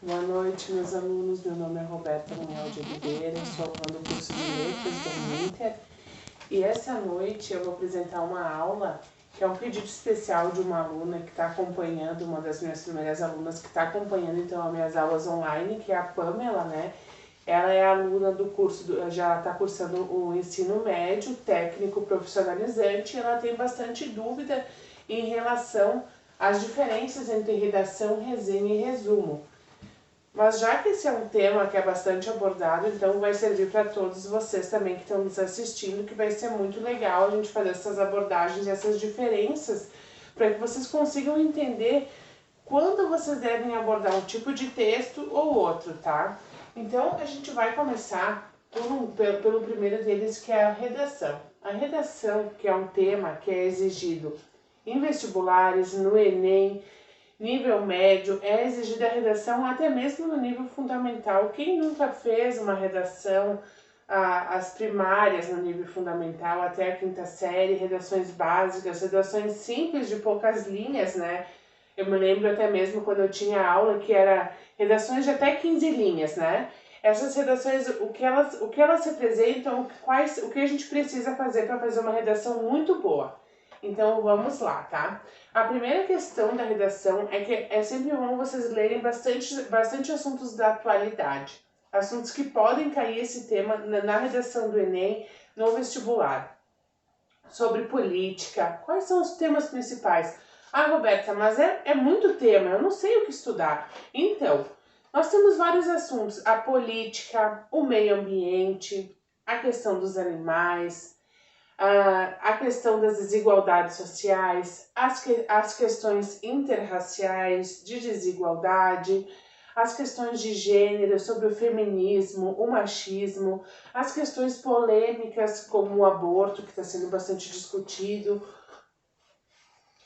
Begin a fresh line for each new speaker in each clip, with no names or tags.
Boa noite, meus alunos. Meu nome é Roberta Manuel de Oliveira, sou aluna do curso de Letras da Uninter e essa noite eu vou apresentar uma aula que é um pedido especial de uma aluna que está acompanhando, uma das minhas primeiras alunas que está acompanhando então as minhas aulas online, que é a Pamela, né? Ela é aluna do curso, já está cursando o ensino médio, técnico profissionalizante, e ela tem bastante dúvida em relação às diferenças entre redação, resenha e resumo. Mas já que esse é um tema que é bastante abordado, então vai servir para todos vocês também que estão nos assistindo, que vai ser muito legal a gente fazer essas abordagens, essas diferenças, para que vocês consigam entender quando vocês devem abordar um tipo de texto ou outro, tá? Então a gente vai começar pelo primeiro deles, que é a redação. A redação, que é um tema que é exigido em vestibulares, no Enem, nível médio, é exigida a redação até mesmo no nível fundamental. Quem nunca fez uma redação, as primárias no nível fundamental até a quinta série, redações básicas, redações simples de poucas linhas, né? Eu me lembro até mesmo quando eu tinha aula que era redações de até 15 linhas, né? Essas redações, o que elas representam, o que a gente precisa fazer para fazer uma redação muito boa. Então vamos lá, tá? A primeira questão da redação é que é sempre bom vocês lerem bastante assuntos da atualidade. Assuntos que podem cair esse tema na redação do Enem, no vestibular. Sobre política, quais são os temas principais? Ah, Roberta, mas é muito tema, eu não sei o que estudar. Então, nós temos vários assuntos: a política, o meio ambiente, a questão dos animais, a questão das desigualdades sociais, as questões interraciais, de desigualdade, as questões de gênero, sobre o feminismo, o machismo, as questões polêmicas como o aborto, que está sendo bastante discutido,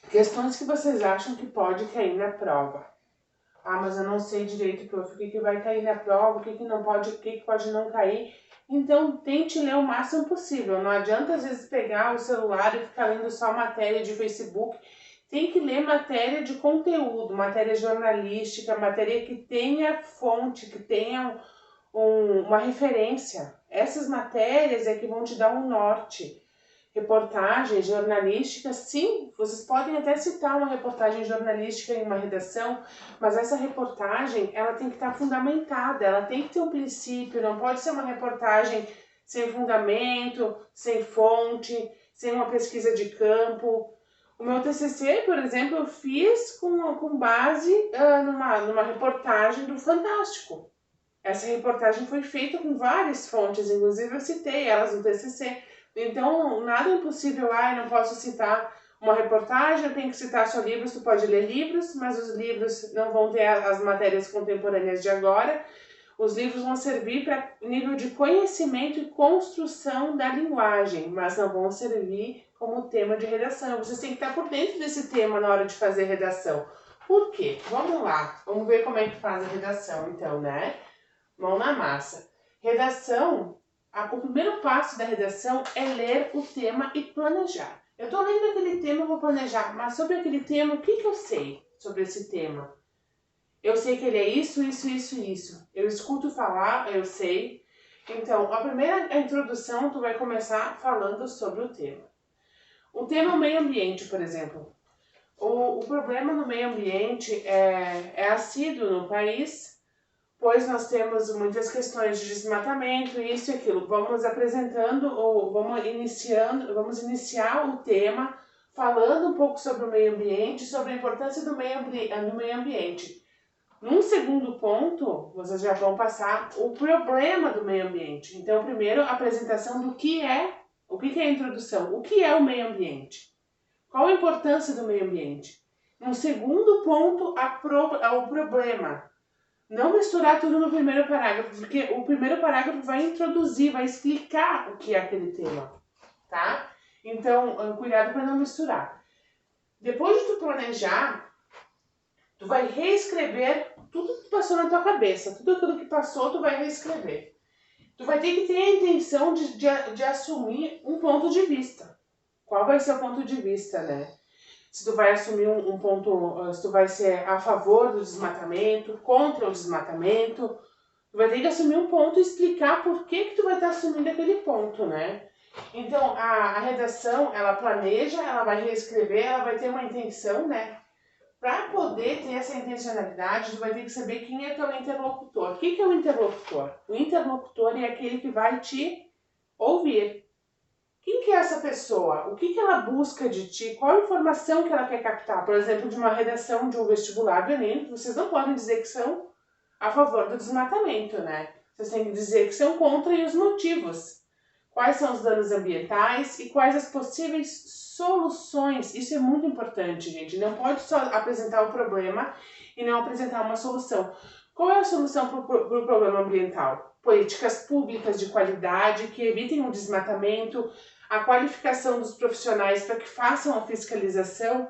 questões que vocês acham que pode cair na prova. Ah, mas eu não sei direito, prof, o que vai cair na prova, o que não pode, o que pode não cair. Então, tente ler o máximo possível. Não adianta, às vezes, pegar o celular e ficar lendo só matéria de Facebook. Tem que ler matéria de conteúdo, matéria jornalística, matéria que tenha fonte, que tenha uma referência. Essas matérias é que vão te dar um norte. Reportagem jornalística, sim, vocês podem até citar uma reportagem jornalística em uma redação, mas essa reportagem, ela tem que estar fundamentada, ela tem que ter um princípio, não pode ser uma reportagem sem fundamento, sem fonte, sem uma pesquisa de campo. O meu TCC, por exemplo, eu fiz com base numa reportagem do Fantástico. Essa reportagem foi feita com várias fontes, inclusive eu citei elas no TCC. Então, nada é impossível, eu não posso citar uma reportagem, eu tenho que citar só livros, tu pode ler livros, mas os livros não vão ter as matérias contemporâneas de agora. Os livros vão servir para nível de conhecimento e construção da linguagem, mas não vão servir como tema de redação. Vocês têm que estar por dentro desse tema na hora de fazer redação. Por quê? Vamos lá, vamos ver como é que faz a redação então, né? Mão na massa. Redação, o primeiro passo da redação é ler o tema e planejar. Eu estou lendo aquele tema, eu vou planejar, mas sobre aquele tema, o que eu sei sobre esse tema? Eu sei que ele é isso, isso, isso, isso. Eu escuto falar, eu sei. Então, a primeira introdução, tu vai começar falando sobre o tema. O tema é o meio ambiente, por exemplo. O problema no meio ambiente é assíduo no país, pois nós temos muitas questões de desmatamento, isso e aquilo. Vamos apresentando ou vamos iniciar o tema falando um pouco sobre o meio ambiente, sobre a importância do meio ambiente. Num segundo ponto, vocês já vão passar o problema do meio ambiente. Então, primeiro, a apresentação do que é, o que é a introdução, o que é o meio ambiente. Qual a importância do meio ambiente? No segundo ponto, o problema. Não misturar tudo no primeiro parágrafo, porque o primeiro parágrafo vai introduzir, vai explicar o que é aquele tema, tá? Então, cuidado para não misturar. Depois de tu planejar, tu vai reescrever tudo que passou na tua cabeça, tudo aquilo que passou, tu vai reescrever. Tu vai ter que ter a intenção de assumir um ponto de vista. Qual vai ser o ponto de vista, né? se tu vai assumir um ponto, se tu vai ser a favor do desmatamento, contra o desmatamento. Tu vai ter que assumir um ponto e explicar por que tu vai estar assumindo aquele ponto, né? Então, a redação, ela planeja, ela vai reescrever, ela vai ter uma intenção, né? Para poder ter essa intencionalidade, tu vai ter que saber quem é teu interlocutor. O que é o interlocutor? O interlocutor é aquele que vai te ouvir. Quem que é essa pessoa? O que ela busca de ti? Qual a informação que ela quer captar? Por exemplo, de uma redação de um vestibular do Enem, vocês não podem dizer que são a favor do desmatamento, né? Vocês têm que dizer que são contra e os motivos. Quais são os danos ambientais e quais as possíveis soluções. Isso é muito importante, gente. Não pode só apresentar o problema e não apresentar uma solução. Qual é a solução para o problema ambiental? Políticas públicas de qualidade que evitem o desmatamento, a qualificação dos profissionais para que façam a fiscalização.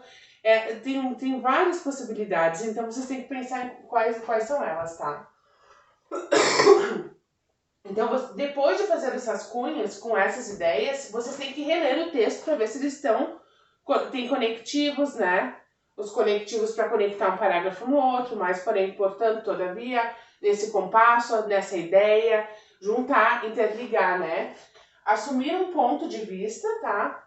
Tem várias possibilidades, então vocês têm que pensar em quais são elas, tá? Então, depois de fazer essas cunhas com essas ideias, vocês têm que reler o texto para ver se eles tem conectivos, né? Os conectivos para conectar um parágrafo no outro, mas porém, portanto, todavia, nesse compasso, nessa ideia, juntar, interligar, né? Assumir um ponto de vista, tá?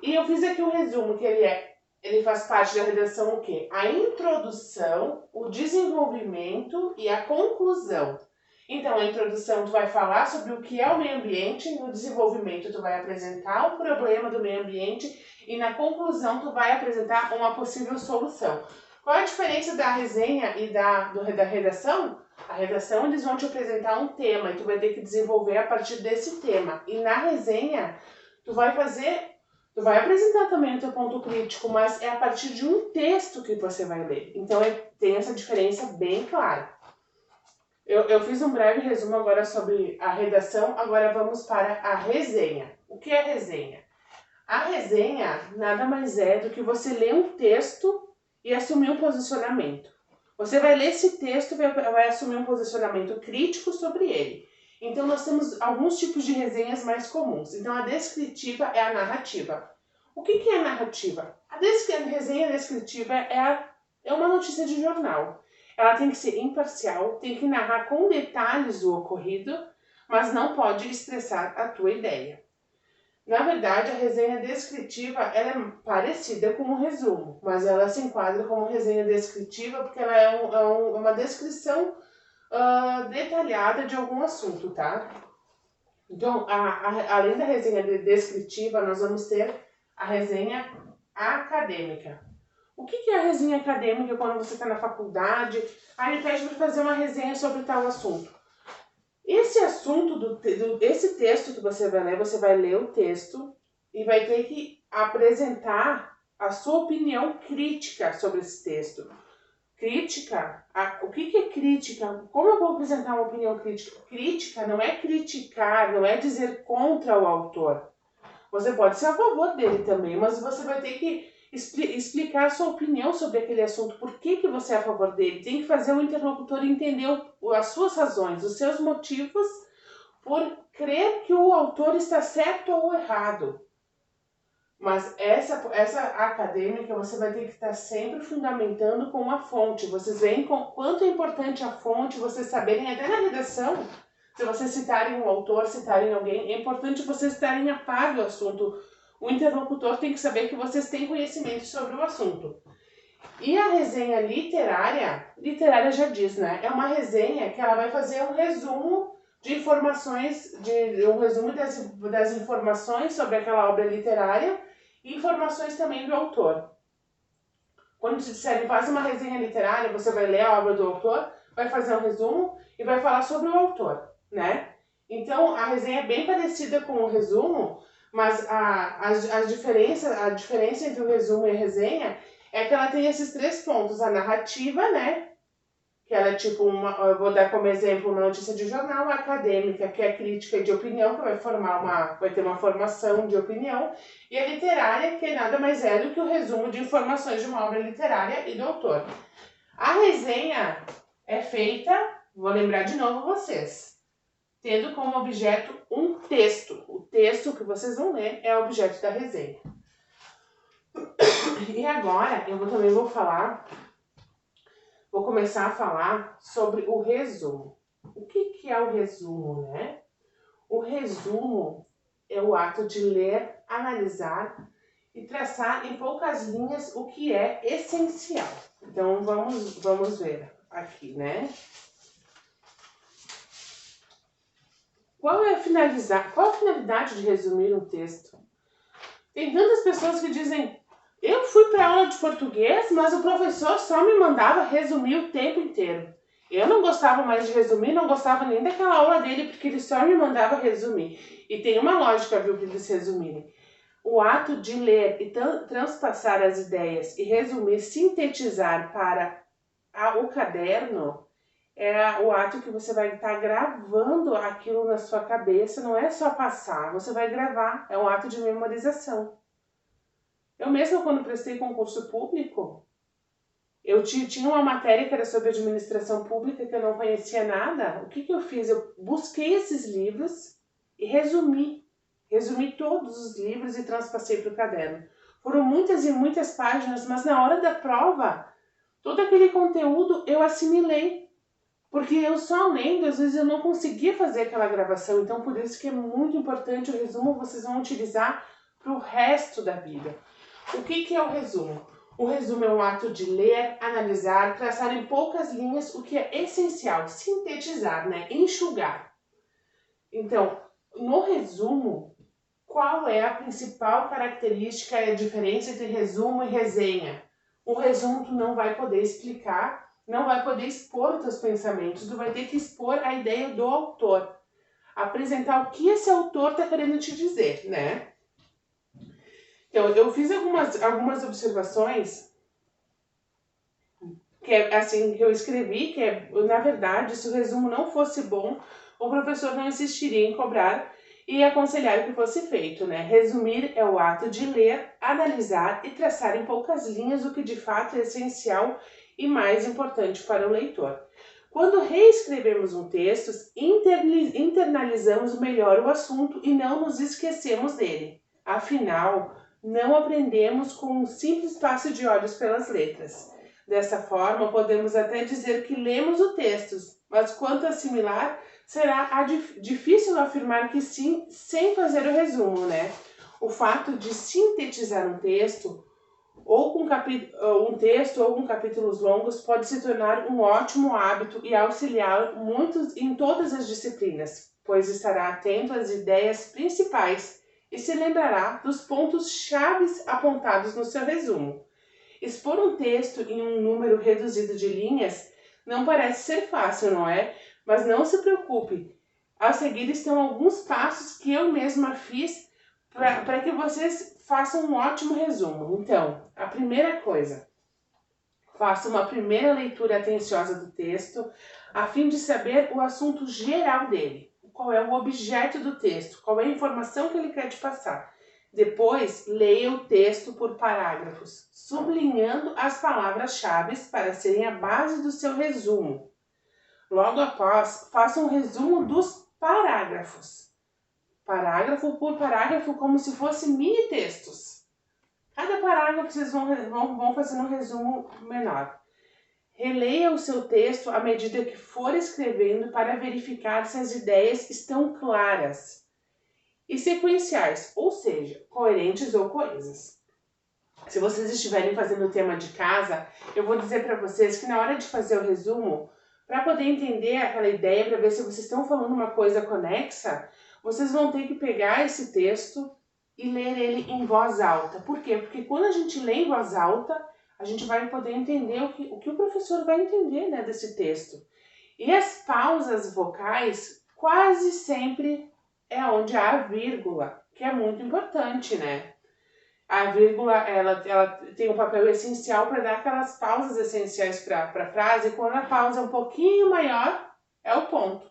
E eu fiz aqui um resumo, que ele faz parte da redação o quê? A introdução, o desenvolvimento e a conclusão. Então, a introdução tu vai falar sobre o que é o meio ambiente, no desenvolvimento tu vai apresentar o problema do meio ambiente e na conclusão tu vai apresentar uma possível solução. Qual é a diferença da resenha e da redação? A redação eles vão te apresentar um tema e tu vai ter que desenvolver a partir desse tema. E na resenha tu vai apresentar também o teu ponto crítico, mas é a partir de um texto que você vai ler. Então tem essa diferença bem clara. Eu fiz um breve resumo agora sobre a redação, agora vamos para a resenha. O que é resenha? A resenha nada mais é do que você ler um texto e assumir um posicionamento. Você vai ler esse texto e vai assumir um posicionamento crítico sobre ele. Então nós temos alguns tipos de resenhas mais comuns. Então a descritiva é a narrativa. O que é a narrativa? A resenha descritiva é uma notícia de jornal. Ela tem que ser imparcial, tem que narrar com detalhes o ocorrido, mas não pode expressar a tua ideia. Na verdade, a resenha descritiva ela é parecida com um resumo, mas ela se enquadra como resenha descritiva porque ela é uma descrição detalhada de algum assunto, tá? Então, além da resenha descritiva, nós vamos ter a resenha acadêmica. O que é a resenha acadêmica quando você está na faculdade? Aí pede para fazer uma resenha sobre tal assunto. Esse assunto, esse texto que você vai ler o texto e vai ter que apresentar a sua opinião crítica sobre esse texto. Crítica? O que é crítica? Como eu vou apresentar uma opinião crítica? Crítica não é criticar, não é dizer contra o autor. Você pode ser a favor dele também, mas você vai ter que explicar a sua opinião sobre aquele assunto, por que você é a favor dele. Tem que fazer o interlocutor entender as suas razões, os seus motivos por crer que o autor está certo ou errado. Mas essa acadêmica você vai ter que estar sempre fundamentando com uma fonte. Vocês veem quanto é importante a fonte, vocês saberem até na redação, se vocês citarem um autor, citarem alguém, é importante vocês estarem a par do assunto. O interlocutor tem que saber que vocês têm conhecimento sobre o assunto. E a resenha literária já diz, né? É uma resenha que ela vai fazer um resumo de informações, um resumo das informações sobre aquela obra literária e informações também do autor. Quando te disserem faz uma resenha literária, você vai ler a obra do autor, vai fazer um resumo e vai falar sobre o autor, né? Então a resenha é bem parecida com o resumo, mas a diferença entre o resumo e a resenha é que ela tem esses 3 pontos. A narrativa, né? Que ela é tipo eu vou dar como exemplo uma notícia de jornal, a acadêmica, que é a crítica de opinião, que vai ter uma formação de opinião, e a literária, que nada mais é do que o resumo de informações de uma obra literária e do autor. A resenha é feita, vou lembrar de novo vocês, tendo como objeto um texto. O texto que vocês vão ler é o objeto da resenha. E agora eu também vou começar a falar sobre o resumo. O que é o resumo, né? O resumo é o ato de ler, analisar e traçar em poucas linhas o que é essencial. Então vamos ver aqui, né? Qual a finalidade de resumir um texto? Tem tantas pessoas que dizem: eu fui para aula de português, mas o professor só me mandava resumir o tempo inteiro. Eu não gostava mais de resumir, não gostava nem daquela aula dele, porque ele só me mandava resumir. E tem uma lógica, viu, para eles resumirem. O ato de ler e transpassar as ideias e resumir, sintetizar para o caderno, é o ato que você vai estar gravando aquilo na sua cabeça, não é só passar, você vai gravar, é um ato de memorização. Eu mesma, quando prestei concurso público, eu tinha uma matéria que era sobre administração pública que eu não conhecia nada. O que eu fiz? Eu busquei esses livros e resumi todos os livros e transpassei para o caderno. Foram muitas e muitas páginas, mas na hora da prova, todo aquele conteúdo eu assimilei. Porque eu só lendo, às vezes eu não conseguia fazer aquela gravação. Então, por isso que é muito importante o resumo, vocês vão utilizar para o resto da vida. O que é o resumo? O resumo é um ato de ler, analisar, traçar em poucas linhas o que é essencial, sintetizar, né? Enxugar. Então, no resumo, qual é a principal característica e a diferença entre resumo e resenha? O resumo tu não vai poder explicar, não vai poder expor os teus pensamentos, tu vai ter que expor a ideia do autor. Apresentar o que esse autor está querendo te dizer, né? Então, eu fiz algumas observações que eu escrevi, na verdade, se o resumo não fosse bom, o professor não insistiria em cobrar e aconselhar que fosse feito, né? Resumir é o ato de ler, analisar e traçar em poucas linhas o que de fato é essencial e mais importante para o leitor. Quando reescrevemos um texto, internalizamos melhor o assunto e não nos esquecemos dele. Afinal, não aprendemos com um simples passo de olhos pelas letras. Dessa forma, podemos até dizer que lemos o texto, mas quanto a assimilar, será difícil afirmar que sim, sem fazer o resumo, né? O fato de sintetizar um texto, ou com capítulos longos, pode se tornar um ótimo hábito e auxiliar muitos em todas as disciplinas, pois estará atento às ideias principais e se lembrará dos pontos chaves apontados no seu resumo. Expor um texto em um número reduzido de linhas não parece ser fácil, não é? Mas não se preocupe. A seguir estão alguns passos que eu mesma fiz para que vocês façam um ótimo resumo. Então, a primeira coisa, faça uma primeira leitura atenciosa do texto, a fim de saber o assunto geral dele. Qual é o objeto do texto, qual é a informação que ele quer te passar. Depois, leia o texto por parágrafos, sublinhando as palavras-chave para serem a base do seu resumo. Logo após, faça um resumo dos parágrafos. Parágrafo por parágrafo, como se fossem mini textos. Cada parágrafo vocês vão fazer um resumo menor. Releia o seu texto à medida que for escrevendo para verificar se as ideias estão claras e sequenciais, ou seja, coerentes ou coesas. Se vocês estiverem fazendo o tema de casa, eu vou dizer para vocês que na hora de fazer o resumo, para poder entender aquela ideia, para ver se vocês estão falando uma coisa conexa, vocês vão ter que pegar esse texto e ler ele em voz alta. Por quê? Porque quando a gente lê em voz alta, a gente vai poder entender o que o professor vai entender, né, desse texto. E as pausas vocais quase sempre é onde há a vírgula, que é muito importante, né? A vírgula, ela tem um papel essencial para dar aquelas pausas essenciais para a frase, e quando a pausa é um pouquinho maior, é o ponto.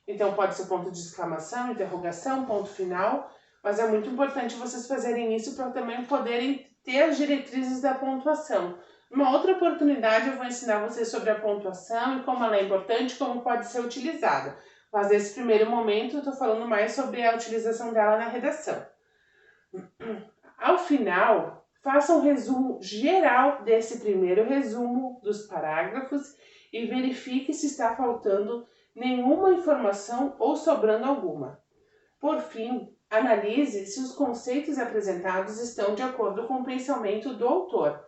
Então pode ser ponto de exclamação, interrogação, ponto final, mas é muito importante vocês fazerem isso para também poderem ter as diretrizes da pontuação. Numa outra oportunidade eu vou ensinar vocês sobre a pontuação e como ela é importante e como pode ser utilizada. Mas nesse primeiro momento eu estou falando mais sobre a utilização dela na redação. Ao final, faça um resumo geral desse primeiro resumo dos parágrafos e verifique se está faltando nenhuma informação ou sobrando alguma. Por fim, analise se os conceitos apresentados estão de acordo com o pensamento do autor.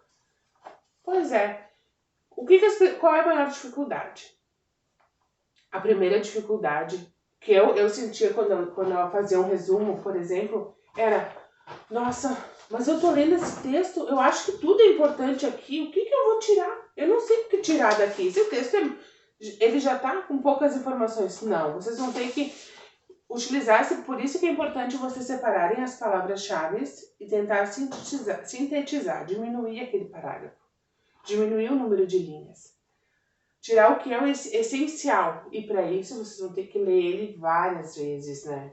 Pois é, qual é a maior dificuldade? A primeira dificuldade que eu sentia quando eu fazia um resumo, por exemplo, era: nossa, mas eu tô lendo esse texto, eu acho que tudo é importante aqui, o que eu vou tirar? Eu não sei o que tirar daqui, esse texto ele já tá com poucas informações. Não, vocês vão ter que utilizar, por isso que é importante vocês separarem as palavras-chave e tentar sintetizar, diminuir aquele parágrafo, diminuir o número de linhas. Tirar o que é o essencial, e para isso vocês vão ter que ler ele várias vezes, né?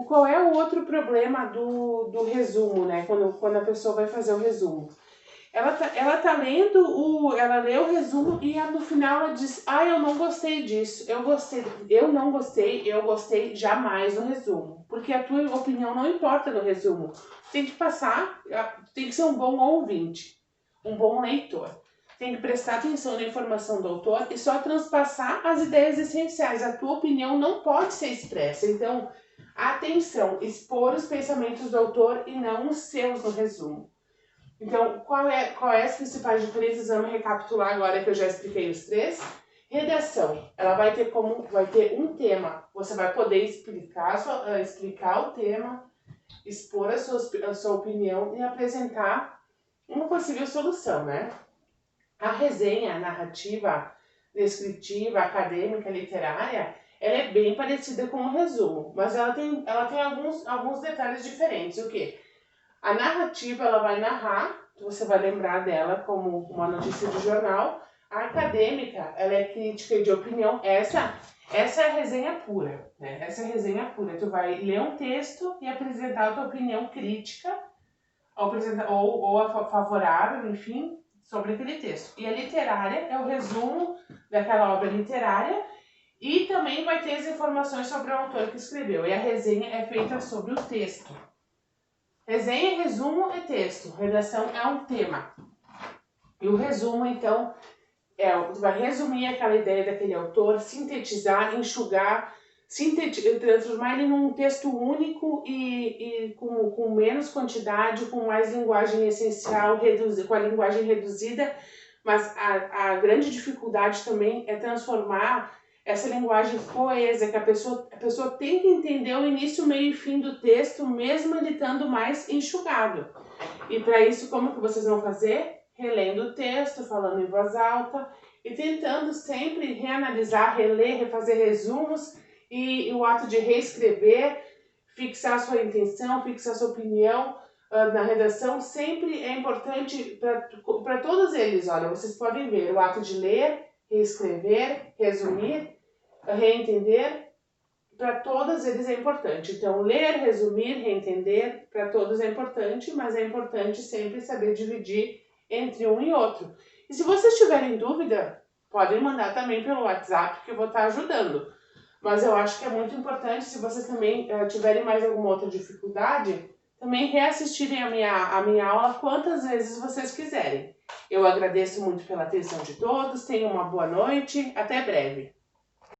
Qual é o outro problema do resumo, né? Quando a pessoa vai fazer o resumo. Ela tá lendo, ela lê o resumo e no final ela diz: eu não gostei disso, eu não gostei, eu gostei jamais do resumo. Porque a tua opinião não importa no resumo. Tem que passar, tem que ser um bom ouvinte, um bom leitor. Tem que prestar atenção na informação do autor e só transpassar as ideias essenciais. A tua opinião não pode ser expressa. Então, atenção, expor os pensamentos do autor e não os seus no resumo. Então, qual é as principais diferenças? Vamos recapitular agora que eu já expliquei os três. Redação, ela vai ter um tema. Você vai poder explicar o tema, expor a sua opinião e apresentar uma possível solução, né? A resenha, a narrativa, descritiva, acadêmica, literária, ela é bem parecida com o resumo, mas ela tem alguns detalhes diferentes. O quê? A narrativa, ela vai narrar, você vai lembrar dela como uma notícia de jornal. A acadêmica, ela é crítica e de opinião. Essa é a resenha pura, né? Essa é a resenha pura. Tu vai ler um texto e apresentar a tua opinião crítica, ou a favorável, enfim, sobre aquele texto. E a literária é o resumo daquela obra literária e também vai ter as informações sobre o autor que escreveu. E a resenha é feita sobre o texto. Resenha, resumo é texto. Redação é um tema. E o resumo, então, tu vai resumir aquela ideia daquele autor, sintetizar, enxugar, transformar ele num texto único e com menos quantidade, com mais linguagem essencial, com a linguagem reduzida, mas a grande dificuldade também é transformar essa linguagem coesa, que a pessoa tem que entender o início, meio e fim do texto, mesmo ele estando mais enxugado. E para isso, como que vocês vão fazer? Relendo o texto, falando em voz alta e tentando sempre reanalisar, reler, refazer resumos e o ato de reescrever, fixar sua intenção, fixar sua opinião na redação, sempre é importante para todos eles. Olha, vocês podem ver o ato de ler, reescrever, resumir, reentender, para todos eles é importante. Então, ler, resumir, reentender, para todos é importante, mas é importante sempre saber dividir entre um e outro. E se vocês tiverem dúvida, podem mandar também pelo WhatsApp, que eu vou estar ajudando. Mas eu acho que é muito importante, se vocês também tiverem mais alguma outra dificuldade, também reassistirem a minha aula quantas vezes vocês quiserem. Eu agradeço muito pela atenção de todos, tenham uma boa noite, até breve.